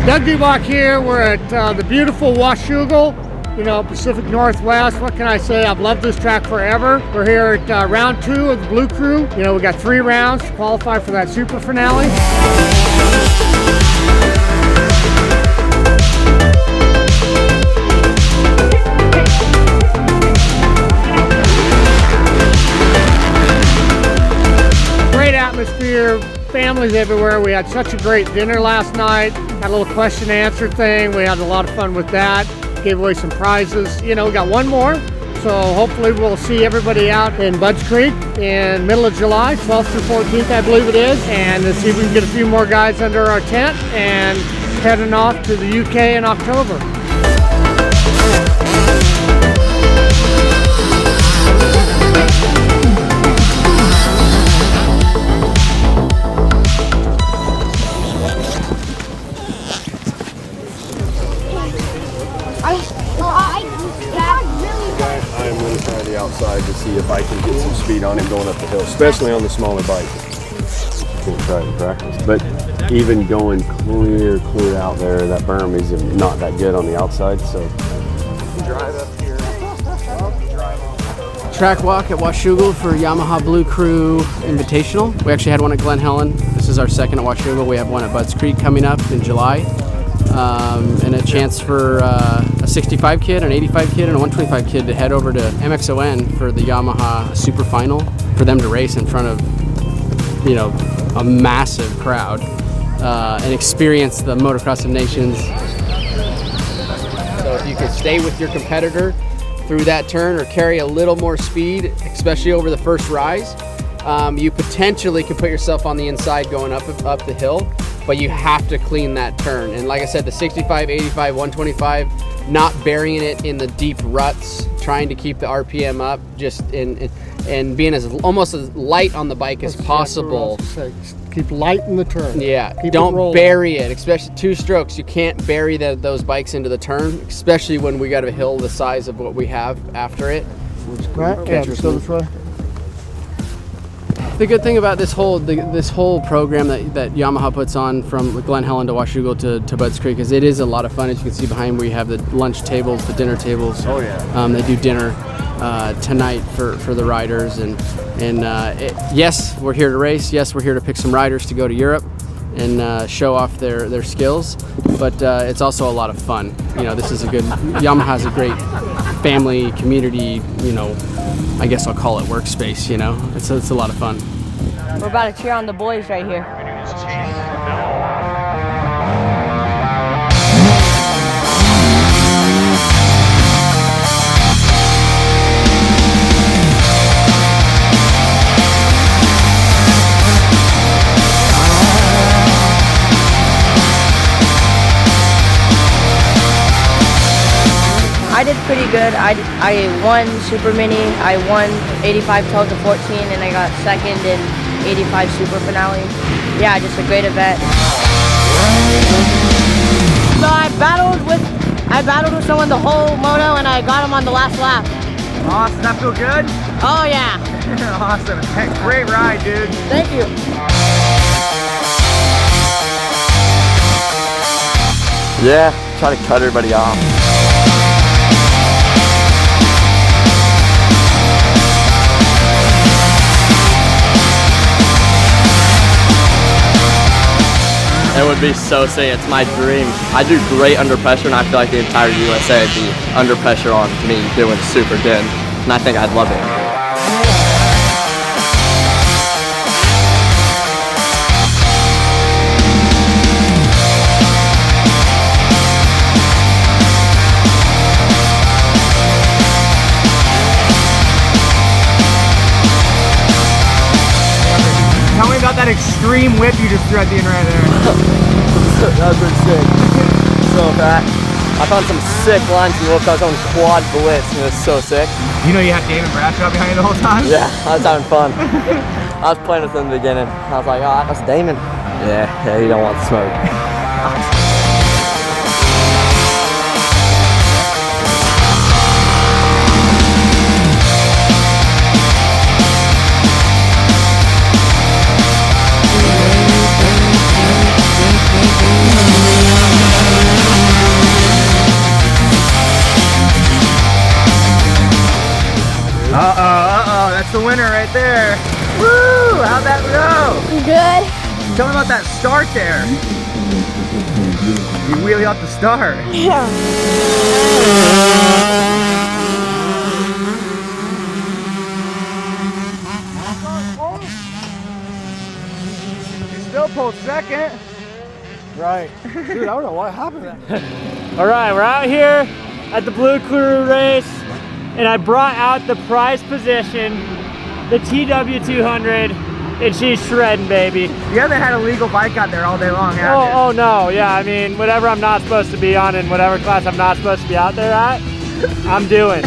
Doug Dubach here. We're at the beautiful Washougal, Pacific Northwest. What can I say? I've loved this track forever. We're here at round 2 of the bLUcRU. We got 3 rounds to qualify for that SuperFinale. Great atmosphere. Families everywhere. We had such a great dinner last night. Had a little question and answer thing. We had a lot of fun with that. Gave away some prizes. We got one more. So hopefully we'll see everybody out in Budds Creek in middle of July, 12th through 14th, I believe it is. And let's see if we can get a few more guys under our tent and heading off to the UK in October. I'm going to try the outside to see if I can get some speed on him going up the hill, especially on the smaller bike. I'm going to try to practice. But even going clear out there, that berm is not that good on the outside, so. Drive up here. Track walk at Washougal for Yamaha bLUcRU Invitational. We actually had one at Glen Helen. This is our second at Washougal. We have one at Budds Creek coming up in July. And a chance for a 65 kid, an 85 kid, and a 125 kid to head over to MXON for the Yamaha SuperFinale for them to race in front of, a massive crowd and experience the Motocross of Nations. So if you could stay with your competitor through that turn or carry a little more speed, especially over the first rise, you potentially could put yourself on the inside going up the hill. But you have to clean that turn. And like I said, the 65, 85, 125, not burying it in the deep ruts, trying to keep the RPM up, just and being almost as light on the bike as possible. Keep light in the turn. Yeah, don't bury it, especially 2 strokes. You can't bury those bikes into the turn, especially when we got a hill the size of what we have after it. The good thing about this whole program that Yamaha puts on from Glen Helen to Washougal to Budds Creek is it is a lot of fun. As you can see behind, we have the lunch tables, the dinner tables. Oh yeah. They do dinner tonight for the riders, and yes, we're here to race. Yes, we're here to pick some riders to go to Europe and show off their skills. But it's also a lot of fun. This is Yamaha's a great family community. I guess I'll call it workspace, It's a lot of fun. We're about to cheer on the boys right here. I did pretty good. I won Super Mini, I won 85 12 to 14, and I got second in 85 SuperFinale. Yeah, just a great event. So I battled with someone the whole moto, and I got him on the last lap. Awesome, that feel good? Oh yeah. Awesome, great ride, dude. Thank you. Yeah, try to cut everybody off. It would be so sick. It's my dream. I do great under pressure, and I feel like the entire USA would be under pressure on me doing super good, and I think I'd love it. Tell me about that extreme whip you just threw at the end right there. That was pretty sick. So fat. I found some sick lines in the whip. I was on quad blitz, and it was so sick. You know you had Damon Bradshaw behind you the whole time? Yeah, I was having fun. I was playing with him in the beginning. I was like, oh, that's Damon. Yeah, he don't want smoke. Tell me about that start there. You wheelie off the start. Yeah. You still pulled second. Right. Dude, I don't know what happened there. All right, we're out here at the bLUcRU race, and I brought out the prize position, the TW200, and she's shredding, baby. You haven't had a legal bike out there all day long, have you? Oh no, yeah, I mean, whatever I'm not supposed to be on in whatever class I'm not supposed to be out there at, I'm doing.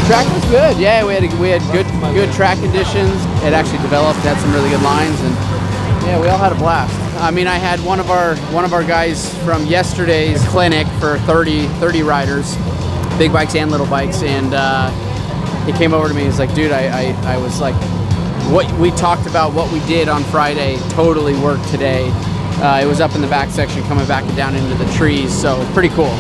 Track was good. Yeah, we had good track conditions. It actually developed, had some really good lines, and yeah, we all had a blast. I mean, I had one of our guys from yesterday's clinic for 30 riders, big bikes and little bikes, and he came over to me. He's like, dude, I was like, what we talked about, what we did on Friday, totally worked today. It was up in the back section, coming back and down into the trees, so pretty cool.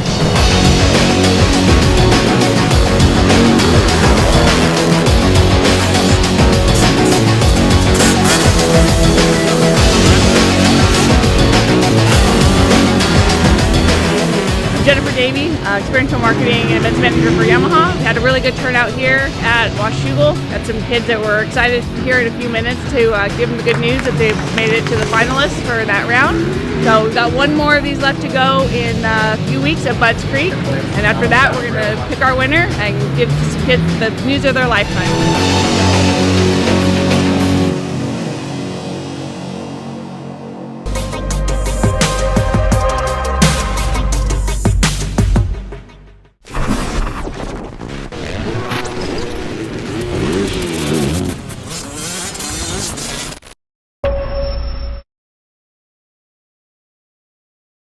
Jennifer Davey, experiential marketing and events manager for Yamaha. We had a really good turnout here at Washougal. Got some kids that were excited here in a few minutes to give them the good news that they've made it to the finalists for that round. So we've got one more of these left to go in a few weeks at Budds Creek. And after that, we're going to pick our winner and give some kids the news of their lifetime.